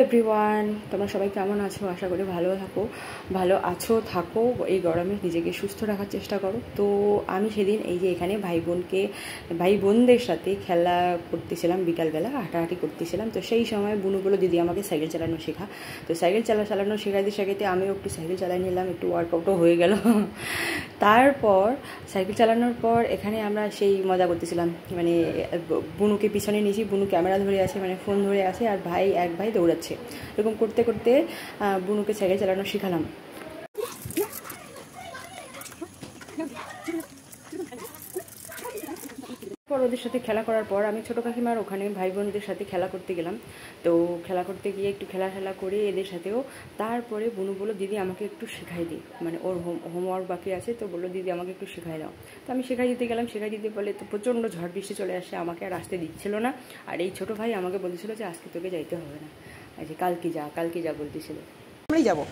Everyone, তোমরা সবাই কেমন আছো? আশা করি ভালো আছো, থাকো। এই গরমে নিজেকে সুস্থ রাখার চেষ্টা করো। তো আমি সেদিন এই যে এখানে ভাই বোনদের সাথে খেলা করতেছিলাম, বিকালবেলা হাঁটাহাঁটি করতেছিলাম। তো সেই সময় বুনু বলো দিদি আমাকে সাইকেল চালানো শেখা। তো সাইকেল চালানো শেখাইতে আমিও একটু সাইকেল চালাই নিলাম, একটু ওয়ার্কআউটও হয়ে গেল। তারপর সাইকেল চালানোর পর এখানে আমরা সেই মজা করতেছিলাম, মানে বুনুকে পিছনে নিয়েছি, বুনু ক্যামেরা ধরে আছে, মানে ফোন ধরে আছে, আর এক ভাই দৌড়াচ্ছে। এরকম করতে করতে বুনুকে সাইকেল চালানো শিখালাম। পর ওদের সাথে খেলা করার পর আমি ছোটো কাকিমার ওখানে ভাই বোনদের সাথে খেলা করতে গেলাম। তো খেলা করতে গিয়ে একটু খেলা করে এদের সাথেও তারপরে বুনু বললো দিদি আমাকে একটু শেখাই দিই, মানে ওর হোমওয়ার্ক বাকি আছে, তো বললো দিদি আমাকে একটু শেখাই দাও। তো আমি শেখাই দিতে বলে তো প্রচণ্ড ঝড় বৃষ্টি চলে আসে, আমাকে আর আসতে দিচ্ছিল না। আর এই ছোটো ভাই আমাকে বলতেছিল যে আজকে তোকে যাইতে হবে না, আজকে কালকে যা বলতেছিল। আমরাই যাবো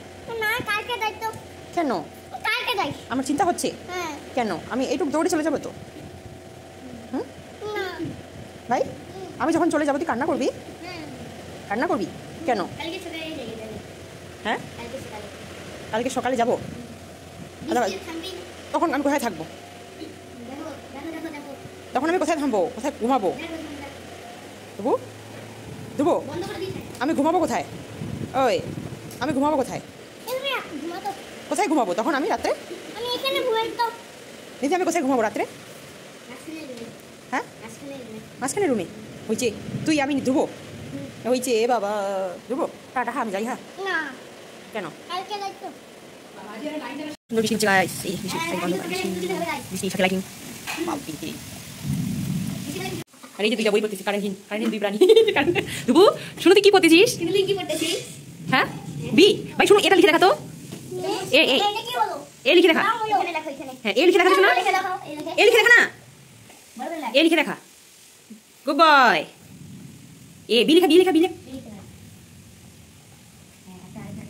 না, কালকে যাই। তো কেন কালকে যাই? আমার চিন্তা হচ্ছে কেন? আমি এইটুকু দৌড়ে চলে যাবো তো। ভাই আমি যখন চলে যাবো তুই কান্না করবি? কেন? হ্যাঁ, কালকে সকালে যাবো। তখন আমি কোথায় থাকবো? তখন আমি কোথায় থামবো? কোথায় ঘুমাবো? দেবো আমি ঘুমাবো কোথায়? ওই আমি ঘুমাবো কোথায়? কোথায় ঘুমাবো তখন আমি রাত্রে? দিদি আমি কোথায় ঘুমাবো রাত্রে? হ্যাঁ, মাঝখানে রুমে হয়েছে। তুই আমি ধুবো হয়েছে বাবা, ধুবো। টাটা, আমি যাই। হ্যাঁ কেন? আরে যে তুই বই পড়তেছিস, কারেন্টহীন দুই প্রাণী। ধুবু শুনো তুই কি পড়তেছিস? হ্যাঁ বি ভাই শুনো, এটা লিখে দেখা তো। এ লিখে দেখা। হ্যাঁ এ লিখে দেখা, শোনা এ লিখে দেখা না, এ লিখে দেখা। Good boy. এ বি লেখা,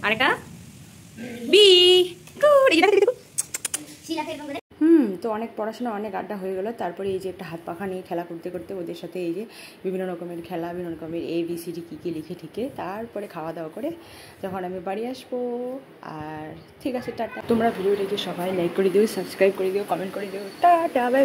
আরেকটা বি। গুড। এই দেখো। তো অনেক পড়াশোনা, অনেক আড্ডা হয়ে গেল। তারপরে এই যে একটা হাত পাখা নিয়ে খেলা করতে করতে ওদের সাথে এই যে বিভিন্ন রকমের খেলা, বিভিন্ন রকমের ABCD কী লিখে ঠিকে তারপরে খাওয়া দাওয়া করে যখন আমি বাড়ি আসবো। আর ঠিক আছে, টাটা। তোমরা ভিডিওটাকে সবাই লাইক করে দিও, সাবস্ক্রাইব করে দিও, কমেন্ট করে দিও। Tata, by.